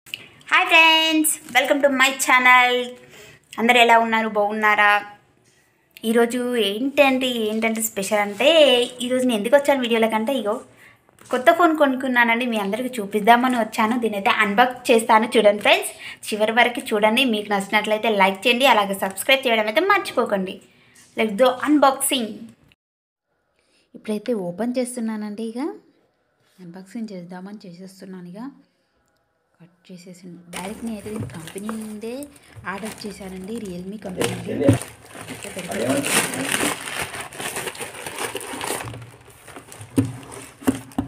Hi friends, welcome to my channel. అందరు ఎలా ఉన్నారు? బాగున్నారా? ఈరోజు ఏంటంటే స్పెషల్ అంటే ఈరోజు నేను ఎందుకు వచ్చాను వీడియోల కంటే కొత్త ఫోన్ కొనుక్కున్నానండి. మీ అందరికీ చూపిద్దామని వచ్చాను. దీని అయితే అన్బాక్స్ చేస్తాను, చూడండి ఫ్రెండ్స్. చివరి వరకు చూడండి. మీకు నచ్చినట్లయితే లైక్ చేయండి, అలాగే సబ్స్క్రైబ్ చేయడం అయితే మర్చిపోకండి. Let's go unboxing. ఇప్పుడైతే ఓపెన్ చేస్తున్నానండి. అన్బాక్సింగ్ చేద్దామని చేసేస్తున్నాను. కట్ చేసేసి డైరెక్ట్ నేను అయితే కంపెనీ నుండే ఆర్డర్ చేశానండి, రియల్మీ కంపెనీ.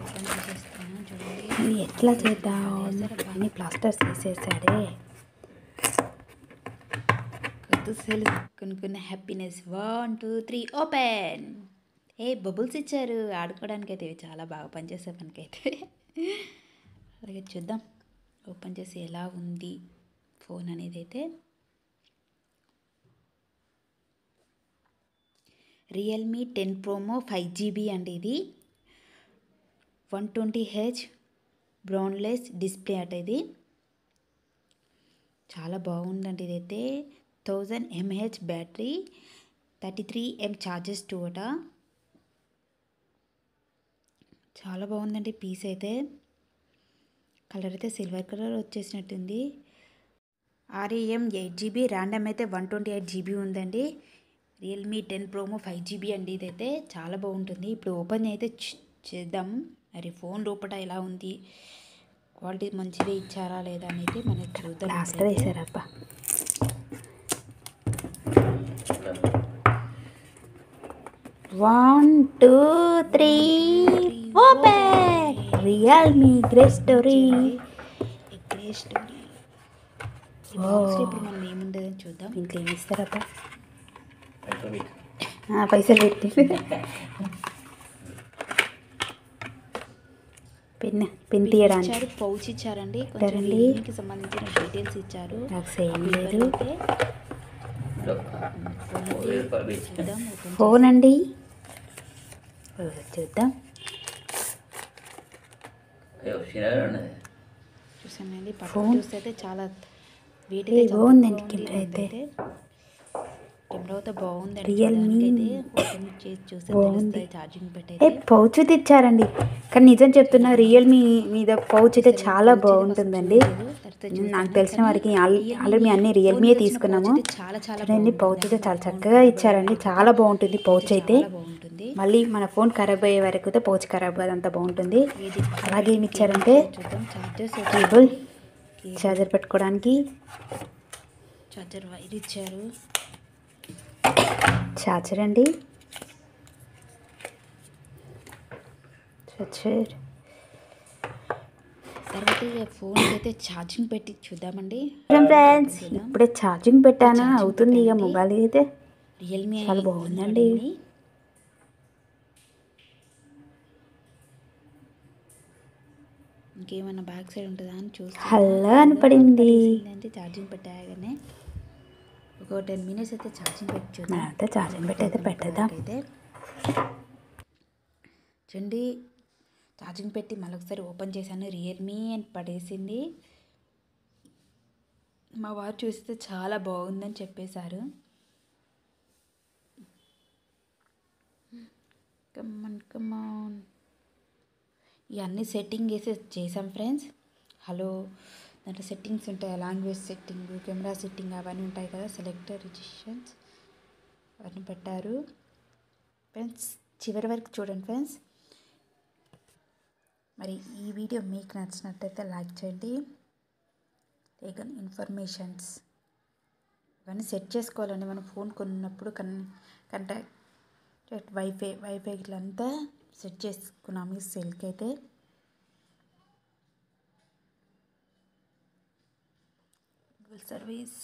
ఓపెన్ చేసేస్తాను, చూడండి. ఎట్లా చేద్దాం అన్ని ప్లాస్టర్స్ వేసేసాడే. కొత్త సెల్ కొనుక్కున్న హ్యాపీనెస్. 1 2 3 ఓపెన్. బబుల్స్ ఇచ్చారు ఆడుకోవడానికి. అయితే ఇవి చాలా బాగా పనిచేసే మనకైతే. అలాగే చూద్దాం ఓపెన్ చేసి ఎలా ఉంది ఫోన్ అనేది. అయితే రియల్మీ 10 ప్రోమో 5GB అండి. ఇది 120Hz బ్రౌన్లెస్ డిస్ప్లే అట. ఇది చాలా బాగుందండి. ఇదైతే 1000 mAh బ్యాటరీ, 33 mAh ఛార్జెస్ 2 అట. చాలా బాగుందండి పీస్ అయితే. కలర్ అయితే సిల్వర్ కలర్ వచ్చేసినట్టుంది. RAM 8GB, ర్యాండమ్ అయితే 128GB ఉందండి. రియల్మీ 10 ప్రోమో 5GB అండి. ఇదైతే చాలా బాగుంటుంది. ఇప్పుడు ఓపెన్ అయితే చేద్దాం. మరి ఫోన్ లోపల ఎలా ఉంది, క్వాలిటీ మంచిగా ఇచ్చారా లేదా అనేది మనం చూద్దాం. లాస్ట్లో వేసారబ్బా. One two three open. Realme grey story. ఇప్పుడు మనం ఏముండదని చూద్దాం. ఇంట్లో ఏమి ఇస్తారబ్బా? పైసలు పెట్టి పెన్ తీయడానికి పౌచ్ ఇచ్చారండి. రియల్మీకి సంబంధించిన డీటెయిల్స్ ఇచ్చారు. నాకు సేమ్ లేదు. ఫోన్ అండి, చూద్దాం. చూసానండి, ఫోన్ చూస్తే అయితే చాలా వెయిట్ అయితే బాగుందండి. కెమెరా అయితే బాగుంది. రియల్మీ ఛార్జింగ్ పెట్టే పౌచ్ తెచ్చారండి. కానీ నిజం చెప్తున్నా, రియల్మీ మీద పౌచ్ అయితే చాలా బాగుంటుందండి. నాకు తెలిసిన వారికి ఆల్రెడీ అన్ని రియల్మీయే తీసుకున్నాము. చూడండి, పౌచ్ అయితే చాలా చక్కగా ఇచ్చారండి. చాలా బాగుంటుంది పౌచ్ అయితే. మళ్ళీ మన ఫోన్ ఖరాబ్ అయ్యే వరకు అయితే పౌచ్ ఖరాబ్ కాదు, అంత బాగుంటుంది. అలాగే ఏమి ఇచ్చారంటే కేబుల్, ఛార్జర్ పెట్టుకోవడానికి ఛార్జర్ వైర్ ఇచ్చారు. ఛార్జర్ అండి, ఛార్జర్. తర్వాత ఫోన్ అయితే ఛార్జింగ్ పెట్టి చూద్దామండి ఫ్రెండ్స్. ఇప్పుడే ఛార్జింగ్ పెట్టాను, అవుతుంది. మొబైల్ అయితే రియల్మీ చాలా బాగుందండి. ఇంకేమన్నా బ్యాక్ సైడ్ ఉంటుందా అని చూస్తే హల్లా అని పడింది. ఛార్జింగ్ పెట్టాగానే ఒక 10 minutes అయితే ఛార్జింగ్ పెట్టి చూద్దాం. అయితే ఛార్జింగ్ పెట్టి అయితే పెట్టేద్దాం. అయితే చూడండి, ఛార్జింగ్ పెట్టి మళ్ళీ ఒకసారి ఓపెన్ చేశాను. రియల్మీ అని పడేసింది. మా వారు చూస్తే చాలా బాగుందని చెప్పేశారు. కమాన్ ఇవన్నీ సెట్టింగ్ చేసాం ఫ్రెండ్స్. హలో, దాంట్లో సెట్టింగ్స్ ఉంటాయి. లాంగ్వేజ్ సెట్టింగ్, కెమెరా సెట్టింగ్ అవన్నీ ఉంటాయి కదా. సెలెక్టర్ రిజిస్ట్రేషన్స్ అవన్నీ పెట్టారు ఫ్రెండ్స్. చివరి వరకు చూడండి ఫ్రెండ్స్. మరి ఈ వీడియో మీకు నచ్చినట్టయితే లైక్ చేయండి. లేక ఇన్ఫర్మేషన్స్ ఇవన్నీ సెట్ చేసుకోవాలండి. మనం ఫోన్ కొన్నప్పుడు కాంటాక్ట్ వైఫై ఇట్లంతా సెట్ చేసుకున్నాము. ఈ సెల్కి అయితే సర్వీస్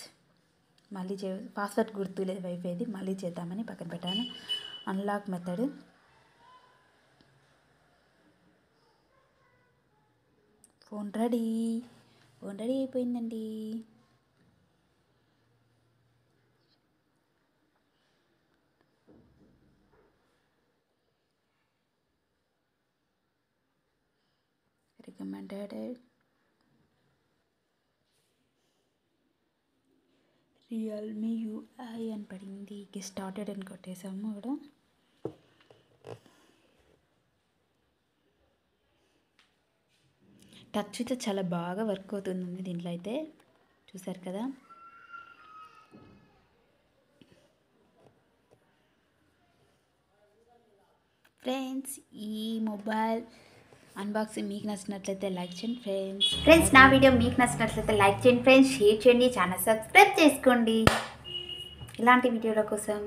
మళ్ళీ పాస్వర్డ్ గుర్తులేదు వైఫైది, మళ్ళీ చేద్దామని పక్కన పెట్టాను. Unlock method. ఫోన్ రెడీ అయిపోయిందండి. రికమెండెడ్ రియల్మీ యూఐ అని పడింది. గెట్ స్టార్టెడ్ అని కొట్టేసాము అక్కడ. టచ్ అయితే చాలా బాగా వర్క్ అవుతుంది దీంట్లో అయితే, చూసారు కదా. ఫ్రెండ్స్, ఈ మొబైల్ అన్బాక్సింగ్ మీకు నచ్చినట్లయితే లైక్ చేయండి ఫ్రెండ్స్. నా వీడియో మీకు నచ్చినట్లయితే లైక్ చేయండి ఫ్రెండ్స్, షేర్ చేయండి, ఛానల్ సబ్స్క్రైబ్ చేసుకోండి ఇలాంటి వీడియోల కోసం.